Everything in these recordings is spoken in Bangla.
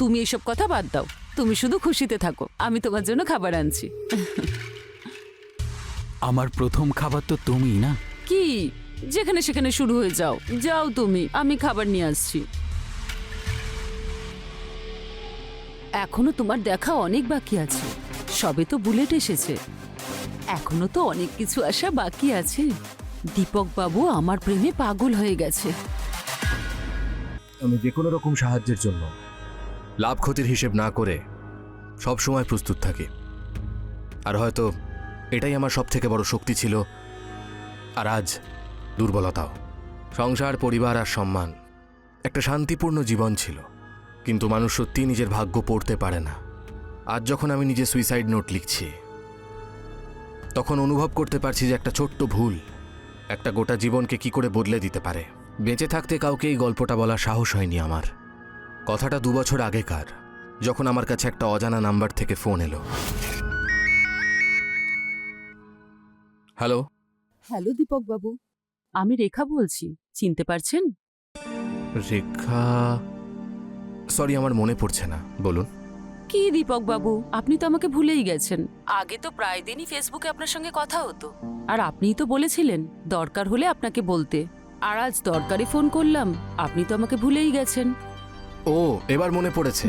তুমি এসব কথা বাদ দাও, তুমি শুধু খুশিতে থাকো। আমি তোমার জন্য খাবার আনছি। আমার প্রথম খাবার তো তুমিই না। কি যেখানে সেখানে শুরু হয়ে যাও, যাও তুমি, আমি খাবার নিয়ে আসছি। এখনো তোমার দেখা অনেক বাকি আছে, সবে তো বুলেট এসেছে, এখনো তো অনেক কিছু আসা বাকি আছে। দীপক বাবু আমার প্রেমে পাগল হয়ে গেছে। আমি যে কোনো রকম সাহায্যের জন্য লাভ ক্ষতির হিসেব না করে সব সময় প্রস্তুত থাকি। আর হয়তো এটাই আমার সবথেকে বড় শক্তি ছিল, আর আজ দুর্বলতাও। সংসার, পরিবার আর সম্মান, একটা শান্তিপূর্ণ জীবন ছিল, কিন্তু মানুষ সত্যিই নিজের ভাগ্য পড়তে পারে না। আজ যখন আমি নিজে সুইসাইড নোট লিখছি, তখন অনুভব করতে পারছি যে একটা ছোট্ট ভুল একটা গোটা জীবনকে কি করে বদলে দিতে পারে। বেঁচে থাকতে কাউকে এই গল্পটা বলার সাহস হয়নি আমার। কথাটা 2 বছর আগেকার, যখন আমার কাছে একটা অজানা নাম্বার থেকে ফোন এলো। হ্যালো। হ্যালো দীপক বাবু, আমি রেখা বলছি, চিনতে পারছেন? রেখা? সরি, আমার মনে পড়ছে না, বলুন। কি দীপক বাবু, আপনি তো আমাকে ভুলেই গেছেন। আগে তো প্রায় দিনই ফেসবুকে আপনার সঙ্গে কথা হতো, আর আপনিই তো বলেছিলেন দরকার হলে আপনাকে বলতে। আর আজ দরকারি ফোন করলাম, আপনি তো আমাকে ভুলেই গেছেন। ও, এবার মনে পড়েছে।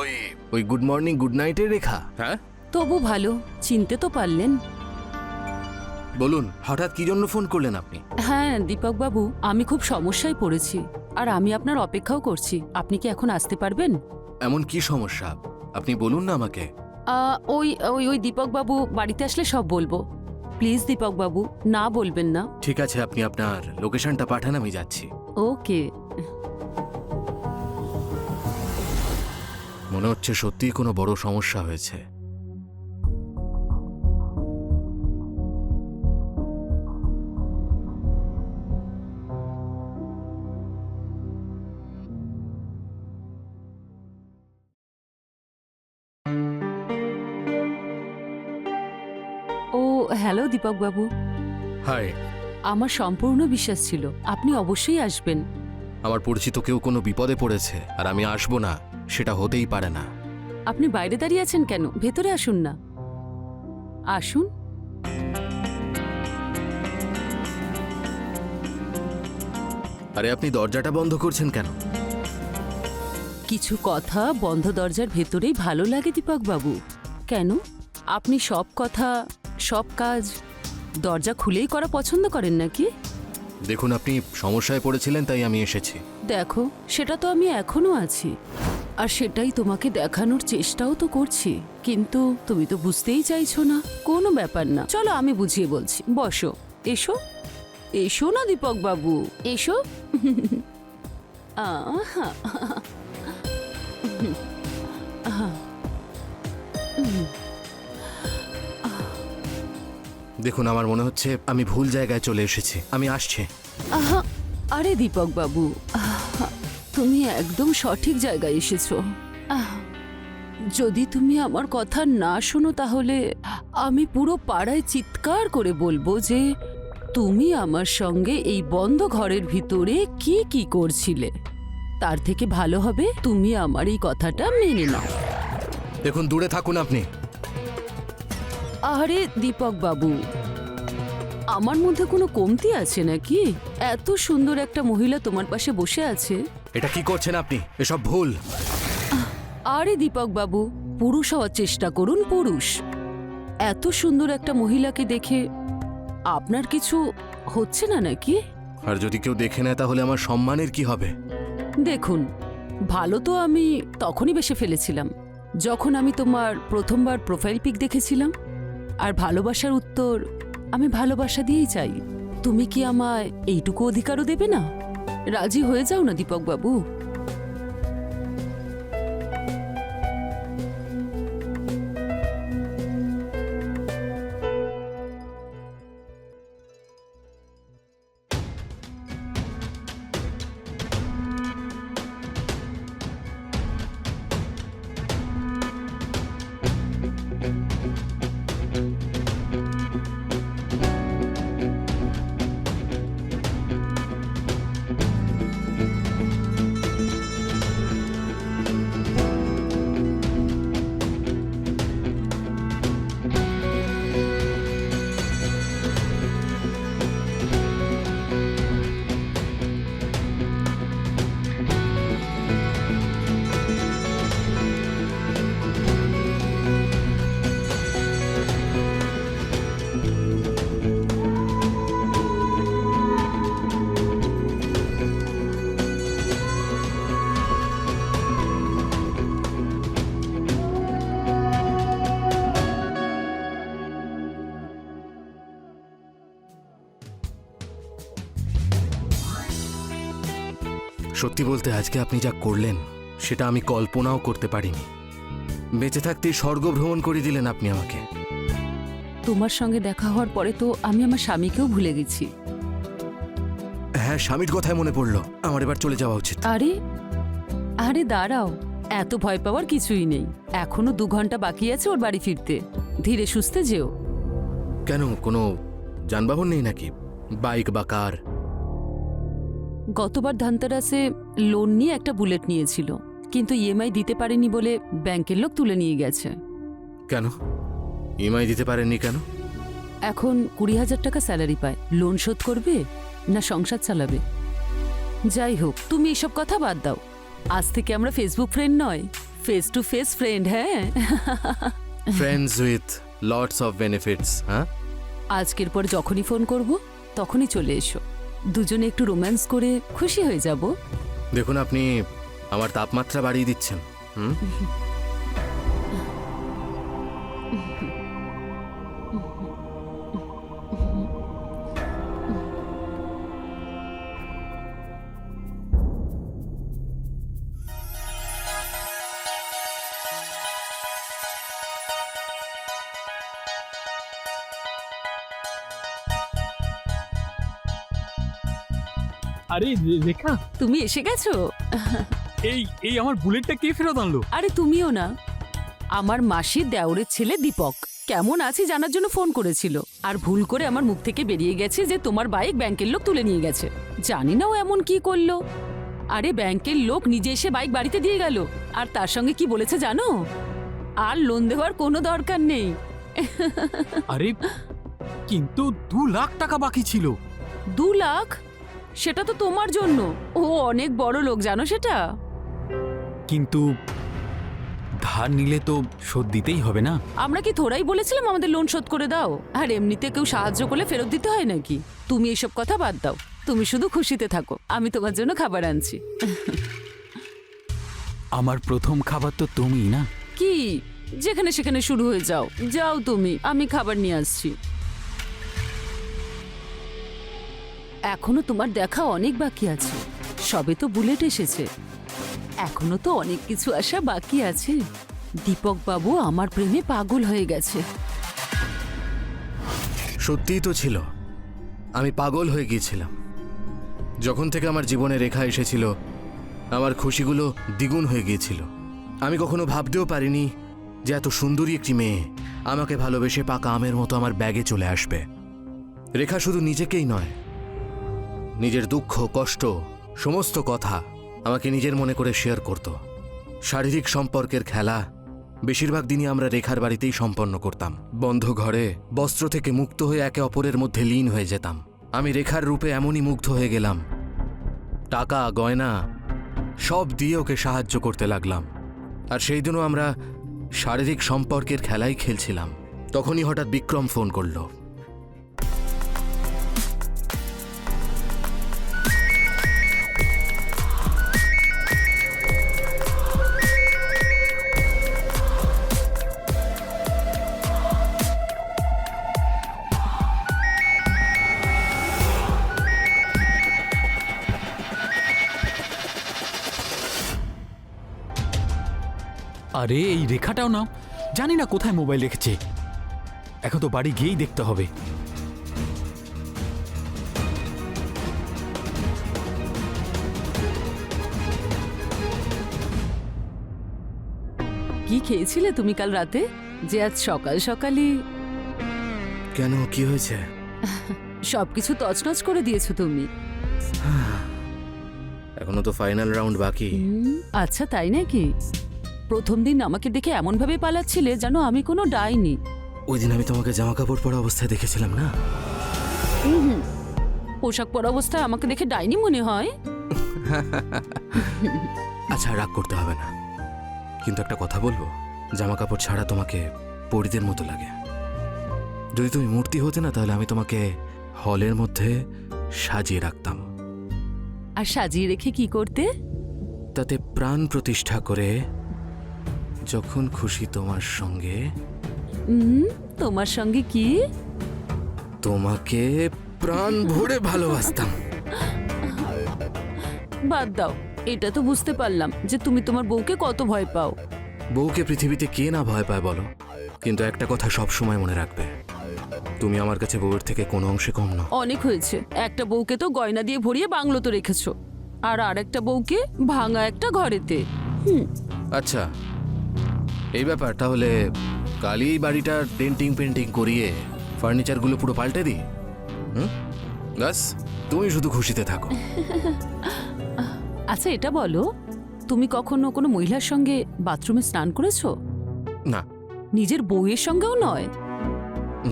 ওই ওই গুড মর্নিং গুড নাইটের রেখা। হ্যাঁ, তবু ভালো, চিনতে তো পারলেন। বলুন, হঠাৎ কি জন্য ফোন করলেন আপনি? হ্যাঁ দীপক বাবু, আমি খুব সমস্যায় পড়েছি, আর আমি আপনার অপেক্ষাও করছি। আপনি কি এখন আসতে পারবেন? এমন কি সমস্যা, আপনি বলুন না আমাকে। ওই ওই ওই দীপক বাবু বাড়িতে আসলে সব বলবো। প্লিজ দীপক বাবু, না বলবেন না। ঠিক আছে, আপনি আপনার লোকেশনটা পাঠান, আমি যাচ্ছি। ওকে। মনে হচ্ছে সত্যিই কোনো বড় সমস্যা হয়েছে। ও হ্যালো দীপক বাবু, হাই। আমার সম্পূর্ণ বিশ্বাস ছিল আপনি অবশ্যই আসবেন। আমার পরিচিত কেউ কোনো বিপদে পড়েছে আর আমি আসবো না, সেটা হতেই পারে না। আপনি বাইরে দাঁড়িয়ে আছেন কেন? ভেতরে আসুন না। আসুন। আরে, আপনি দরজাটা বন্ধ করছেন কেন? কিছু কথা বন্ধ দরজার ভেতরেই ভালো লাগে দীপক বাবু। কেন, আপনি সব কথা, সব কাজ দরজা খুলেই করা পছন্দ করেন নাকি? দেখুন, আপনি সমস্যায় পড়েছিলেন তাই আমি এসেছি। দেখো, সেটা তো আমি এখনো আছি, আর সেটাই তোমাকে দেখানোর চেষ্টাও তো করছি, কিন্তু তুমি তো বুঝতেই চাইছো না। কোনো ব্যাপার না, চলো আমি বুঝিয়ে বলছি। বসো, এসো এসো না দীপক বাবু, এসো। আহা, দেখুন, আমার মনে হচ্ছে আমি ভুল জায়গায় চলে এসেছি, আমি আসছি। আহা, আরে দীপক বাবু, আহা, তুমি একদম সঠিক জায়গায় এসেছো। আহা, যদি তুমি আমার কথা না শোনো তাহলে আমি পুরো পাড়ায় চিৎকার করে বলবো যে তুমি আমার সঙ্গে এই বন্ধ ঘরের ভিতরে কি কি করছিলে। তার থেকে ভালো হবে তুমি আমার এই কথাটা মেনে নাও। দেখুন, দূরে থাকুন আপনি। আরে দীপক বাবু, আমার মধ্যে কোনো কমতি আছে নাকি? এত সুন্দর একটা মহিলা তোমার পাশে বসে আছে। এটা কি করছেন আপনি? এসব ভুল। আরে দীপক বাবু, পুরুষ হওয়ার চেষ্টা করুন, পুরুষ। এত সুন্দর একটা মহিলাকে দেখে আপনার কিছু হচ্ছে না নাকি? আর যদি কেউ দেখে নেয় তাহলে আমার সম্মানের কি হবে? দেখুন, ভালো তো আমি তখনই বেসে ফেলেছিলাম যখন আমি তোমার প্রথমবার প্রোফাইল পিক দেখেছিলাম। আর ভালোবাসার উত্তর আমি ভালোবাসা দিয়েই চাই। তুমি কি আমায় এইটুকু অধিকারও দেবে না? রাজি হয়ে যাও না দীপক বাবু। সত্যি বলতে আজকে আপনি যা করলেন সেটা আমি কল্পনাও করতে পারিনি। বেঁচে থাকতেই স্বর্গ ভ্রমণ করে দিলেন আপনি আমাকে। তোমার সঙ্গে দেখা হওয়ার পরে তো আমি আমার স্বামীকেও ভুলে গেছি। হ্যাঁ, স্বামীর কথায় মনে পড়লো, আমার এবার চলে যাওয়া উচিত। আরে আরে দাঁড়াও, এত ভয় পাওয়ার কিছুই নেই। এখনো 2 ঘন্টা বাকি আছে ওর বাড়ি ফিরতে। ধীরে সুস্থে যেও। কেন, কোনো যানবাহন নেই নাকি? বাইক বা কার? গতবার ধানতেরাসে লোন নিয়ে একটা বুলেট নিয়েছিল, কিন্তু ইএমআই দিতে পারেনি বলে ব্যাংকের লোক তুলে নিয়ে গেছে। কেন ইএমআই দিতে পারেননি কেন? এখন 20,000 টাকা স্যালারি পায়। লোন শোধ করবে না সংসার চালাবে? যাই হোক, তুমি এসব কথা বাদ দাও। আজ থেকে আমরা ফেসবুক ফ্রেন্ড নয়, ফেস টু ফেস ফ্রেন্ড। হ্যাঁ, friends with lots of benefits. হ্যাঁ, আজকের পর যখনই ফোন করব তখনই চলে এসো। দুজনে একটু রোম্যান্স করে খুশি হয়ে যাব। দেখুন আপনি আমার তাপমাত্রা বাড়িয়ে দিচ্ছেন। হুম, আরে রেখা, তুমি এসে গেছো? এই এই আমার বুলেটটা কে ফেরত আনলো? আরে তুমিও না, আমার মাসির দেওরের ছেলে দীপক কেমন আছে জানার জন্য ফোন করেছিল। আর ভুল করে আমার মুখ থেকে বেরিয়ে গেছে যে তোমার বাইক ব্যাংকের লোক তুলে নিয়ে গেছে। জানি না ও এমন কি করলো। আরে ব্যাংকের লোক নিজে এসে বাইক বাড়িতে দিয়ে গেল। আর তার সঙ্গে কি বলেছে জানো? আর লোন দেওয়ার কোনো দরকার নেই। আরে কিন্তু 2 লাখ টাকা বাকি ছিল। 2 লাখ? সেটা তো তোমার জন্য। ও অনেক বড় লোক, জানো সেটা? কিন্তু ধার নিলে তো শোধ দিতেই হবে না? আমরা কি থোড়াই বলেছিলাম আমাদের লোন শোধ করে দাও? আর এমনিতে কেউ সাহায্য করলে ফেরত দিতে হয় নাকি? তুমি এসব কথা বাদ দাও, তুমি শুধু খুশিতে থাকো। আমি তোমার জন্য খাবার আনছি। আমার প্রথম খাবার তো তুমিই না? কি যেখানে সেখানে শুরু হয়ে যাও। যাও তুমি, আমি খাবার নিয়ে আসছি। এখনো তোমার দেখা অনেক বাকি আছে। সবে তো বুলেট এসেছে, এখনো তো অনেক কিছু আসা বাকি আছে। দীপক বাবু আমার প্রেমে পাগল হয়ে গেছে। সত্যিই তো ছিল, আমি পাগল হয়ে গিয়েছিলাম। যখন থেকে আমার জীবনে রেখা এসেছিল আমার খুশিগুলো দ্বিগুণ হয়ে গিয়েছিল। আমি কখনো ভাবতেও পারিনি যে এত সুন্দরী একটি মেয়ে আমাকে ভালোবেসে পাকা আমের মতো আমার ব্যাগে চলে আসবে। রেখা শুধু নিজেকেই নয়, নিজের দুঃখ কষ্ট সমস্ত কথা আমাকে নিজের মনে করে শেয়ার করত। শারীরিক সম্পর্কের খেলা বেশিরভাগ দিনই আমরা রেখার বাড়িতেই সম্পন্ন করতাম। বন্ধ ঘরে বস্ত্র থেকে মুক্ত হয়ে একে অপরের মধ্যে লীন হয়ে যেতাম। আমি রেখার রূপে এমনই মুগ্ধ হয়ে গেলাম, টাকা গয়না সব দিয়ে ওকে সাহায্য করতে লাগলাম। আর সেই দিনও আমরা শারীরিক সম্পর্কের খেলাই খেলছিলাম। তখনই হঠাৎ বিক্রম ফোন করলো। আরে এই রেখাটাও না, জানি না কোথায় মোবাইল রেখেছে। এখন তো বাড়ি গিয়েই দেখতে হবে। কি খেয়েছিলে তুমি কাল রাতে যে আজ সকাল সকালই কেন, কি হয়েছে? সবকিছু তছনছ করে দিয়েছো তুমি। এখনো তো ফাইনাল রাউন্ড বাকি। আচ্ছা তাই নাকি? প্রথম দিন আমাকে দেখে এমন ভাবে পালাচ্ছিলে যেন আমি কোনো ডাইনি। ওই দিন আমি তোমাকে জামা কাপড় পরা অবস্থায় দেখেছিলাম না? পোশাক পরা অবস্থায় আমাকে দেখে ডাইনি মনে হয়? আচ্ছা, রাগ করতে হবে না, কিন্তু একটা কথা বলবো, জামা কাপড় ছাড়া তোমাকে পরীদের মতো লাগে। যদি তুমি মূর্তি হতে না তাহলে আমি তোমাকে হলের মধ্যে সাজিয়ে রাখতাম। আর সাজিয়ে রেখে কি করতে? তাতে প্রাণ প্রতিষ্ঠা করে যখন খুশি তোমার সঙ্গে তোমার সঙ্গে কি? তোমাকে প্রাণ ভরে ভালোবাসতাম। বাদ দাও, এটা তো বুঝতে পারলাম যে তুমি তোমার বউকে কত ভয় পাও। বউকে পৃথিবীতে কে না ভয় পায় বলো, কিন্তু একটা কথা সব সময় মনে রাখবে, তুমি আমার কাছে বউয়ের থেকে কোনো অংশে কম নও। অনেক হয়েছে, একটা বউকে তো গয়না দিয়ে ভরিয়ে বাংলোতে রেখেছো, আর আরেকটা বউকে ভাঙা একটা ঘরেতে। আচ্ছা এই ব্যাপার, তাহলে কালই এই বাড়িটা ডেন্টিং পেন্টিং করিয়ে ফার্নিচারগুলো পুরো পাল্টে দিই। ব্যাস তুমি শুধু খুশিতে থাকো। আচ্ছা এটা বলো, তুমি কখনো কোনো মহিলার সঙ্গে বাথরুমে স্নান করেছো? না নিজের বউয়ের সঙ্গেও নয়?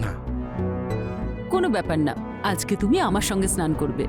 না, কোনো ব্যাপার না, আজকে তুমি আমার সঙ্গে স্নান করবে।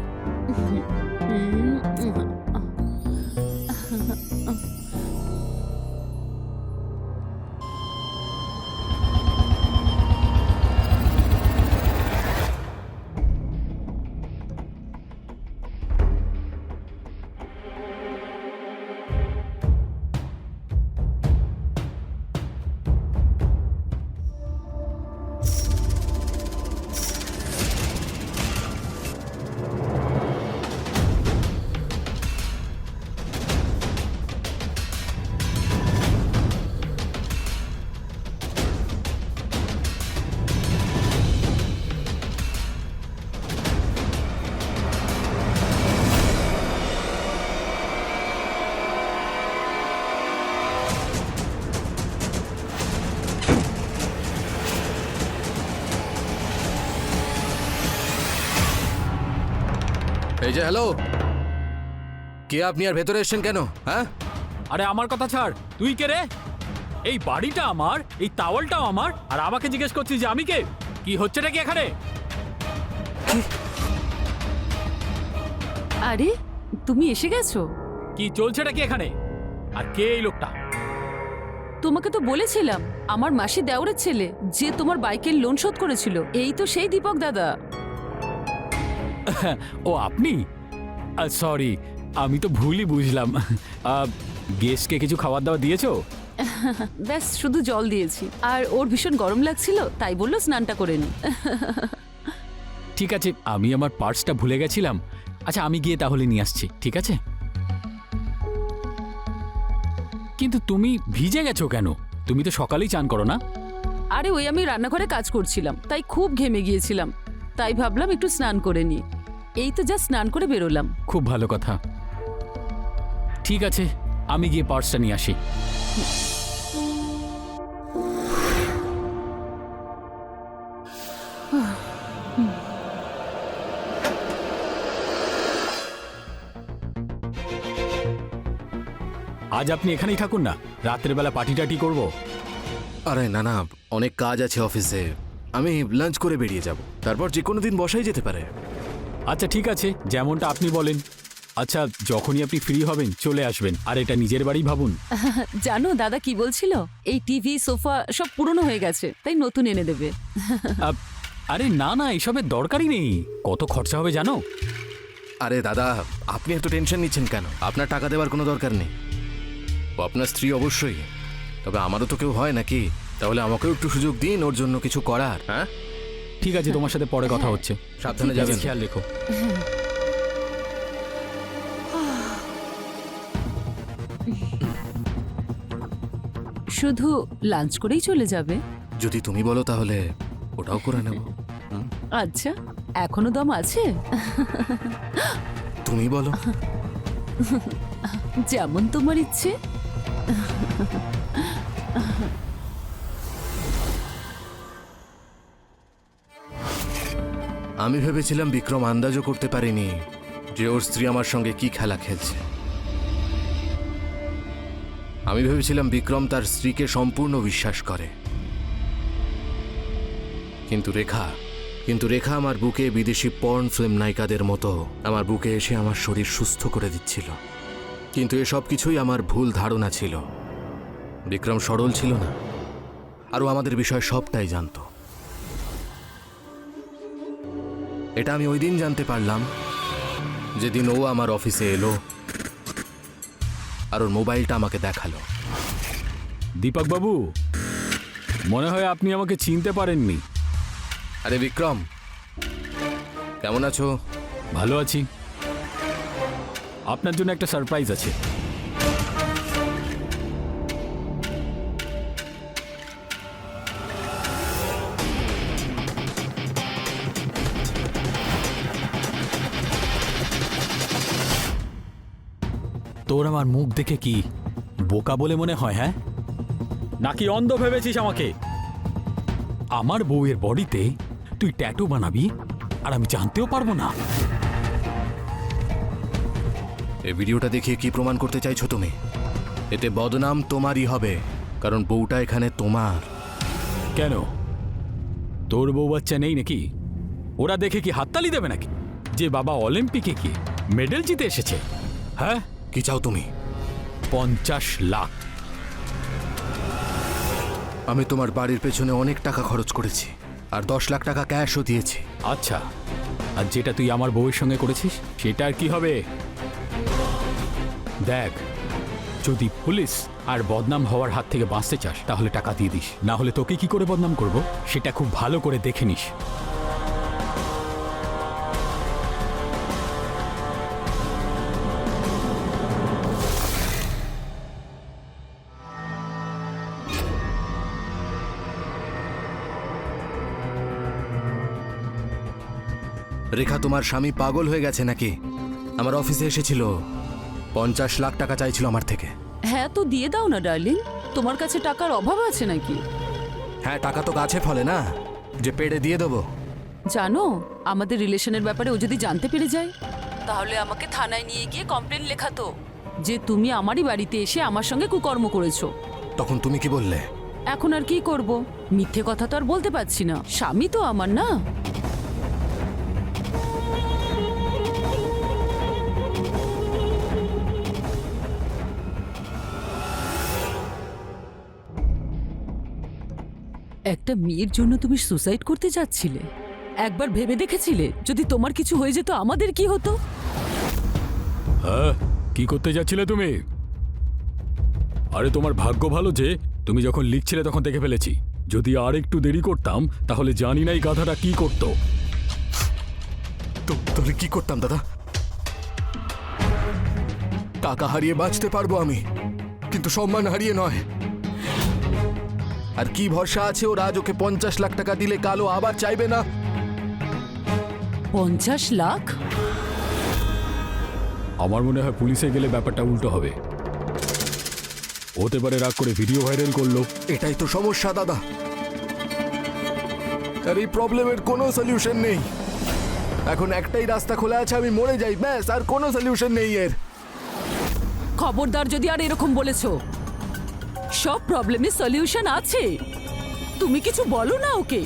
এই যে হ্যালো, কে আপনি আর ভেতরে এসেছেন কেন? হ্যাঁ আরে আমার কথা ছাড়, তুই কে রে? এই বাড়িটা আমার, এই তাওয়ালটাও আমার, আর আমাকে জিজ্ঞেস করছিস যে আমি কে? কি হচ্ছেটা কি এখানে? আরে তুমি এসে গেছো? কি চলছেটা কি এখানে? আর কে এই লোকটা? তোমাকে তো বলেছিলাম, আমার মাসি দেওরের ছেলে, যে তোমার বাইকের লোন শোধ করেছিল। এই তো সেই দীপক দাদা। ও আপনি? সরি, আমি তো ভুলই বুঝলাম। গেস্টকে কিছু খাবার দাবার দিয়েছো? ব্যাস শুধু জল দিয়েছি, আর ওর ভীষণ গরম লাগছিল, তাই বললো স্নানটা করে নি। ঠিক আছে, আমি আমার পার্সটা ভুলে গেছিলাম। আচ্ছা আমি গিয়ে তাহলে নিয়ে আসছি, ঠিক আছে? কিন্তু তুমি ভিজে গেছো কেন? তুমি তো সকালেই চান করো না? আরে ওই আমি রান্নাঘরে কাজ করছিলাম, তাই খুব ঘেমে গিয়েছিলাম, তাই ভাবলাম একটু স্নান করে নি। এই তো যা স্নান করে বেরোলাম। খুব ভালো কথা। ঠিক আছে, আমি গিয়ে পার্সটা নিয়ে আসি। আজ আপনি এখানেই থাকুন না, রাত্রের বেলা পার্টি টাটি করবো। আরে না না, অনেক কাজ আছে অফিসে, আমি লাঞ্চ করে বেরিয়ে যাব, তারপর যে কোনো দিন বসাই যেতে পারে। আচ্ছা ঠিক আছে, যেমনটা আপনি বলেন। আচ্ছা যখনই আপনি ফ্রি হবেন চলে আসবেন, আর এটা নিজের বাড়ি ভাবুন। জানো দাদা কি বলছিল, এই টিভি সোফা সব পুরনো হয়ে গেছে, তাই নতুন এনে দেবে। আরে না না, এসবের দরকারই নেই। কত খরচা হবে জানো? আরে দাদা, আপনি এত টেনশন নিচ্ছেন কেন? আপনার টাকা দেওয়ার কোনো দরকার নেই। ও আপনার স্ত্রী অবশ্যই, তবে আমারও তো কেউ হয় নাকি? তাহলে আমাকেও একটু সুযোগ দিন ওর জন্য কিছু করার। হ্যাঁ ঠিক আছে, তোমার সাথে পরে কথা হচ্ছে। সাবধানে যাবেন। খেয়াল রেখো। শুধু লাঞ্চ করেই চলে যাবে? যদি তুমি বলো তাহলে ওটাও করে নেব। আচ্ছা, এখনো দম আছে? তুমি বলো। যেমন তোমার ইচ্ছে। আমি ভেবেছিলাম বিক্রম আন্দাজও করতে পারেনি যে ওর স্ত্রী আমার সঙ্গে কি খেলা খেলছে। আমি ভেবেছিলাম বিক্রম তার স্ত্রীকে সম্পূর্ণ বিশ্বাস করে, কিন্তু রেখা আমার বুকে বিদেশি পর্ন ফিল্ম নায়িকাদের মতো আমার বুকে এসে আমার শরীর সুস্থ করে দিচ্ছিল। কিন্তু এসব কিছুই আমার ভুল ধারণা ছিল। বিক্রম সরল ছিল না, আর ও আমাদের বিষয়ে সবটাই জানতো। এটা আমি ওই দিন জানতে পারলাম যেদিন ও আমার অফিসে এলো আর ওর মোবাইলটা আমাকে দেখালো। দীপক বাবু, মনে হয় আপনি আমাকে চিনতে পারেননি। আরে বিক্রম, কেমন আছো? ভালো আছি। আপনার জন্য একটা সারপ্রাইজ আছে। তোর আমার মুখ দেখে কি বোকা বলে মনে হয়? হ্যাঁ, নাকি অন্ধ ভেবেছিস আমাকে? আমার বউয়ের বডিতে তুই ট্যাটু বানাবি আর আমি জানতেও পারবো না? এই ভিডিওটা দেখিয়ে কি প্রমাণ করতে চাইছো তুমি? এতে বদনাম তোমারই হবে, কারণ বউটা এখানে তোমার। কেন, তোর বউ বাচ্চা নেই নাকি? ওরা দেখে কি হাততালি দেবে নাকি যে বাবা অলিম্পিকে কি মেডেল জিতে এসেছে? হ্যাঁ, কি চাও তুমি? 50 লাখ। আমি তোমার বাড়ির পেছনে অনেক টাকা খরচ করেছি, আর 10 লাখ টাকা ক্যাশও দিয়েছি। আচ্ছা, আর যেটা তুই আমার বউয়ের সঙ্গে করেছিস সেটা আর কি হবে? দেখ, যদি পুলিশ আর বদনাম হওয়ার হাত থেকে বাঁচতে চাস তাহলে টাকা দিয়ে দিস, না হলে তোকে কি করে বদনাম করব সেটা খুব ভালো করে দেখে নিস। রেখা, তোমার স্বামী পাগল হয়ে গেছে নাকি? আমার অফিসে এসেছিল, 50 লাখ টাকা চাইছিল আমার থেকে। হ্যাঁ, তো দিয়ে দাও না ডার্লিং। তোমার কাছে টাকার অভাব আছে নাকি? হ্যাঁ, টাকা তো গাছে ফলে না যে পেড়ে দিয়ে দেবো। জানো, আমাদের রিলেশনের ব্যাপারে ও যদি জানতে পেরে যায় তাহলে আমাকে থানায় নিয়ে গিয়ে কমপ্লেন লেখাতো যে তুমি আমারই বাড়িতে এসে আমার সঙ্গে কুকর্ম করেছো। তখন তুমি কি বললে? এখন আর কি করব? মিথ্যে কথা তো আর বলতে পারছি না, স্বামী তো আমার না। একটা মেয়ের জন্য তুমি সুসাইড করতে যাচ্ছিলে? একবার ভেবে দেখেছিলে যদি তোমার কিছু হয়ে যেত আমাদের কি হতো? হ্যাঁ, কি করতে যাচ্ছিলে তুমি? আরে তোমার ভাগ্য ভালো যে তুমি যখন লিখছিলে তখন দেখে ফেলেছি। যদি আর একটু দেরি করতাম তাহলে জানি না এই গাধাটা কি করত। তাহলে কি করতাম দাদা? টাকা হারিয়ে বাঁচতে পারবো আমি, কিন্তু সম্মান হারিয়ে নয়। আর কি ভরসা আছে ওর আজ ওকে 50 লাখ টাকা দিলে কালো আবার চাইবে না? 50 লাখ? আমার মনে হয় পুলিশে গেলে ব্যাপারটা উল্টো হবে। হতে পারে রাগ করে ভিডিও ভাইরাল করলো। এটাই তো সমস্যা দাদা, আর এই প্রবলেমের কোনো সলিউশন নেই। এখন একটাই রাস্তা খোলা আছে, আমি মরে যাই ব্যাস, আর কোনো সলিউশন নেই এর। খবরদার যদি আর এরকম বলেছো। সব প্রবলেমের সলিউশন আছে, তুমি কিছু বলো না ওকে।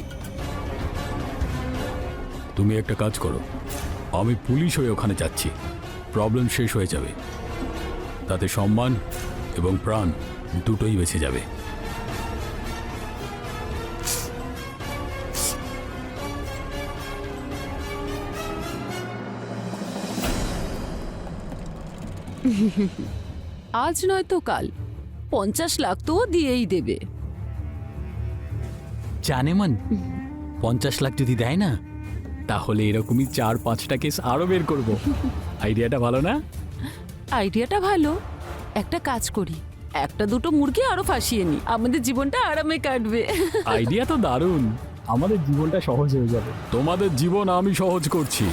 তুমি একটা কাজ করো, আমি পুলিশ হয়ে ওখানে যাচ্ছি, প্রবলেম শেষ হয়ে যাবে, তাতে সম্মান এবং প্রাণ দুটোই বেঁচে যাবে। আজ নয় তো কাল 50 লাখ তো ও দিয়েই দেবে। জানে মন, 50 লাখ যদি দেয় না তাহলে এরকমই 4-5টা কেস আরো বের করব। আইডিয়াটা ভালো না? আইডিয়াটা ভালো। একটা কাজ করি, একটা দুটো মুরগি আরো ফাঁসিয়ে নি, আমাদের জীবনটা আরামে কাটবে। আইডিয়া তো দারুণ, আমাদের জীবনটা সহজ হয়ে যাবে। তোমাদের জীবন আমি সহজ করছি।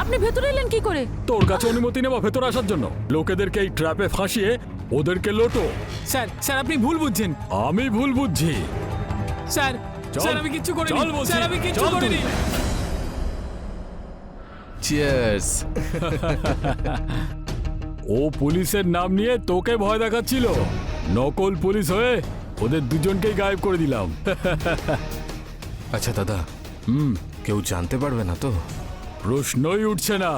আপনি ভেতরে এলেন কি করে? তোর কাছে অনুমতি নেব ভেতরে আসার জন্য? লোকেদেরকে এই ট্র্যাপে ফাঁসিয়ে ওদেরকে লোটো। স্যার আপনি ভুল বুঝছেন। আমি ভুল বুঝছি? স্যার চল, আমি কিচ্ছু করিনি। চল বলছি, স্যার আমি কিচ্ছু চল তুই। করিনি। চিয়ার্স। ও পুলিশের নাম নিয়ে তোকে ভয় দেখাচ্ছিল, নকল পুলিশ হয়ে ওদের দুজনকেই গায়েব করে দিলাম। আচ্ছা দাদা, কেউ জানতে পারবে না তো? প্রশ্নই উঠছে না।